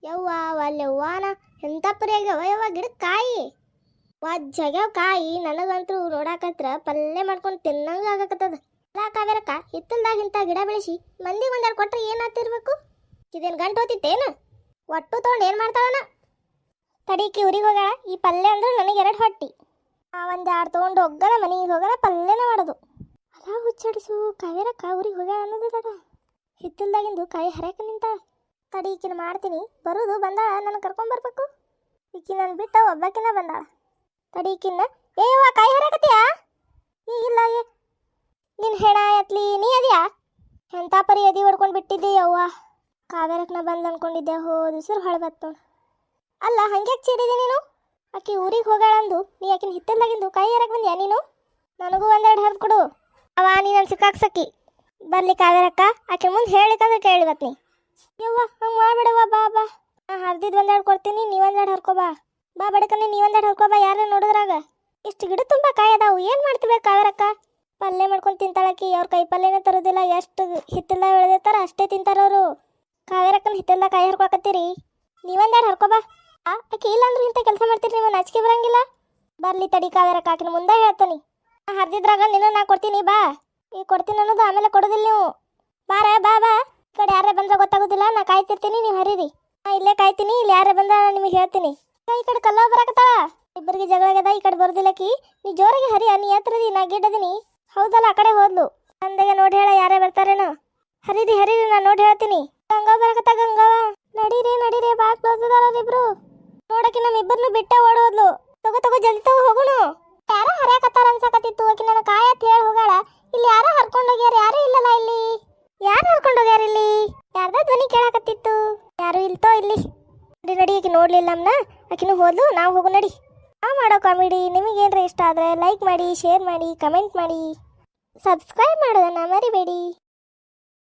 ಯವ್ವ ಅಲ್ಲೆವ್ವಾನ ಎಂಥ ಪರಿ ಆಗ್ಯಾವ ಯವ್ವ ಗಿಡಕ್ಕೆ ಕಾಯಿ ವಜ್ಜಾಗ್ಯಾವ ಕಾಯಿ. ನನಗಂತೂ ನೋಡಾಕತ್ರ ಪಲ್ಯ ಮಾಡ್ಕೊಂಡು ತಿನ್ನಂಗೆ ಆಗಕತ್ತದ. ಕಾವ್ಯರಕ್ಕ ಹಿತ್ತಲ್ದಾಗ ಇಂಥ ಗಿಡ ಬೆಳೆಸಿ ಮಂದಿಗೆ ಒಂದೆರಡು ಕೊಟ್ರೆ ಏನಾಗ್ತಿರ್ಬೇಕು? ಇದೇನು ಗಂಟು ಹೋತಿತ್ತೇನು? ಒಟ್ಟು ತೊಗೊಂಡು ಏನು ಮಾಡ್ತಾಳನ? ತಡೀಕಿ ಊರಿಗೆ ಹೋಗ್ಯಾಳ. ಈ ಪಲ್ಯ ಅಂದ್ರೆ ನನಗೆ 2 ಹೊಟ್ಟಿ. ಒಂದು 2 ತೊಗೊಂಡು ಹೋಗೋಣ, ಮನೆಗೆ ಹೋಗೋಣ, ಪಲ್ಯನ ಮಾಡೋದು. ಅಲ್ಲ ಹುಚ್ಚಾಡಿಸು, ಕಾವ್ಯರಕ್ಕ ಊರಿಗೆ ಹೋಗ್ಯಾಳ ಅನ್ನೋದು ತಡ. ಹಿತ್ತಲ್ದಾಗಿಂದು ಕಾಯಿ ಹರಿಯಕ್ಕೆ ನಿಂತಾಳ. ತಡೀಕಿನ ಮಾಡ್ತೀನಿ, ಬರೋದು ಬಂದಾಳ, ನನಗೆ ಕರ್ಕೊಂಬರ್ಬೇಕು. ಈಕಿ ನಾನು ಬಿಟ್ಟ ಒಬ್ಬಾಕಿನ ಬಂದಾಳ. ತಡೀಕಿನ್ನ ಏಯವ್ವ ಕಾಯಿ ಹರಿಯಕತ್ತೀಯಾ? ಇಲ್ಲ ನಿನ್ನ ಹೆಣ ಎತ್ಲಿ ನೀ ಅದ್ಯಾ? ಎಂಥ ಪರಿ ಎದಿ ಹೊಡ್ಕೊಂಡು ಬಿಟ್ಟಿದ್ದೆ ಯವ್ವ. ಕಾವೇರಕ್ಕನ ಬಂದು ಅನ್ಕೊಂಡಿದ್ದೆ, ಹೋದ ಉಸಿರು ಹೊಳೆ ಬತ್ತು. ಅಲ್ಲ ಹಂಗ್ಯಾಕೆ ಚೀರಿದೆ ನೀನು? ಆಕಿ ಊರಿಗೆ ಹೋಗಾಳಂದು ನೀ ಆಕಿನ ಹಿತ್ತಲ್ದಾಗಿಂದು ಕಾಯಿ ಹರಕ್ಕೆ ಬಂದ್ಯಾ ನೀನು? ನನಗೂ 1-2 ಹರಿದು ಕೊಡು. ಅವ ನೀನು ಸಿಕ್ಕಾಕ್ಸಕ್ಕಿ ಬರ್ಲಿ ಕಾವೇರಕ್ಕ. ಆಕೆ ಮುಂದೆ ಹೇಳಿಕಂದ್ರೆ ಕೇಳಿವತ್ ನೀ. ಯವ್ವ ಹಂಗೆ ಮಾಡ್ಬಿಡವ್ವ, ಬಾ ಬಾ. ನಾ ಹರಿದಿದ್ದು 1-2 ಕೊಡ್ತೀನಿ, ನೀ 1-2 ಹರ್ಕೊ ಬಾ. ಬಾ ಬಡಕನೆ, ನೀ 1-2 ಹರ್ಕೊ ಬಾ. ಯಾರೇ ನೋಡಿದ್ರಾಗ ಇಷ್ಟು ಗಿಡ ತುಂಬ ಕಾಯಿ ಅದಾವು, ಏನು ಮಾಡ್ತೀವಿ ಕಾವೇರಕ್ಕ? ಪಲ್ಯ ಮಾಡ್ಕೊಂಡು ತಿಂತಾಳಕಿ. ಅವ್ರ ಕೈ ಪಲ್ಯನೇ ತರೋದಿಲ್ಲ. ಎಷ್ಟು ಹಿತ್ತಲ್ದಾಗ ಬೆಳೆದಿರ್ತಾರ ಅಷ್ಟೇ ತಿಂತಾರವರು. ಕಾವೇರಕ್ಕನ ಹಿತ್ತಲ್ದಾಗ ಕಾಯಿ ಹರ್ಕೊಳಕತ್ತೀರಿ, ನೀವೊಂದೆರಡು ಹರ್ಕೊಬಾ. ಆಕೆ ಇಲ್ಲಾಂದ್ರೆ ಇಂಥ ಕೆಲಸ ಮಾಡ್ತೀರಿ ನೀವು, ನಾಚಿಕೆ ಬರಂಗಿಲ್ಲ. ಬರ್ಲಿ ತಡಿ ಕಾವೇರಕ್ಕ, ಆಕಿನ ಮುಂದೆ ಹೇಳ್ತಾನೆ. ಹರಿದಿದ್ರಾಗ ನಿನ್ನ ನಾ ಕೊಡ್ತೀನಿ, ಬಾ. ಈಗ ಕೊಡ್ತೀನಿ ಅನ್ನೋದು ಆಮೇಲೆ ಕೊಡೋದಿಲ್ಲ ನೀವು. ಬಾರ ಬಾ ಬಾ. ಈ ಕಡೆ ಯಾರೇ ಬಂದ್ರೆ ಗೊತ್ತಾಗೋದಿಲ್ಲ. ನಾ ಕಾಯ್ತಿರ್ತೀನಿ, ನೀವು ಹರೀರಿ. ನಾ ಇಲ್ಲೇ ಕಾಯ್ತೀನಿ. ಇಲ್ಲಿ ಯಾರೇ ಬಂದ್ರೆ ನಿಮಗೆ ಹೇಳ್ತೀನಿ. ಈ ಕಡೆ ಕಲ್ಲ ಬರಾಕತ್ತಾಳ, ಇಬ್ಬರಿಗೆ ಜಗಳಾಗದ. ಈ ಕಡೆ ಬರೋದಿಲ್ಲಕಿ. ನೀ ಜೋರಾಗಿ ಹರಿಯ, ನೀ ಎತ್ತರದಿ, ನಾ ಗಿಡ್ಡದೀನಿ. ಹೌದಲ್ಲ, ಆ ಕಡೆ ಹೋದ್ಲು. ಅಂದಾಗ ನೋಡಿ ಹೇಳ ಯಾರೇ ಬರ್ತಾರೇನೋ. ಹರೀರಿ ಹರೀರಿ, ನಾನು ನೋಡಿ ಹೇಳ್ತೀನಿ. ಗಂಗಾ ಬರಕತ್ತ, ಗಂಗವ ನಡೀರಿ ನಡೀರಿ, ಬಾ ಕ್ಲೋಸ್ ಅದಾರಿಬ್ರು. ನೋಡಕಿ ನಮ್ಮಿಬ್ಬರನ್ನು ಬಿಟ್ಟೆ ಓಡೋದ್ಲು. ತಗೋ ಜಲ್ದಿ ತಗೋ ಹೋಗೋಣ. ಯಾರ ಹರಿಯಾಕತ್ತಾರ ಅನ್ಸಕತ್ತಿತ್ತು. ಆಕಿ ನನ್ನ ಕಾಯತ್ ಹೇಳಿ ಹೋಗಾಳ. ಇಲ್ಲಿ ಯಾರ ಹರ್ಕೊಂಡೋಗ್ಯಾರ? ಯಾರು ಇಲ್ಲಲ್ಲ ಇಲ್ಲಿ. ಯಾರು ಹರ್ಕೊಂಡೋಗ್ಯಾರ ಇಲ್ಲಿ? ಯಾರ್ದ ಧ್ವನಿ ಕೇಳಾಕತ್ತಿತ್ತು. ಯಾರು ಇಲ್ತೋ ಇಲ್ಲಿ. ನಡಿ ಆಕಿ ನೋಡ್ಲಿಲ್ಲ ನಮ್ನ. ಆಕಿನೂ ಹೋದ್ಲು, ನಾವು ಹೋಗು ನಡಿ. ನಾವು ಮಾಡೋ ಕಾಮಿಡಿ ನಿಮಗೇನ್ರ ಇಷ್ಟ ಆದರೆ ಲೈಕ್ ಮಾಡಿ, ಶೇರ್ ಮಾಡಿ, ಕಮೆಂಟ್ ಮಾಡಿ, ಸಬ್ಸ್ಕ್ರೈಬ್ ಮಾಡೋದನ್ನ ಮರಿಬೇಡಿ.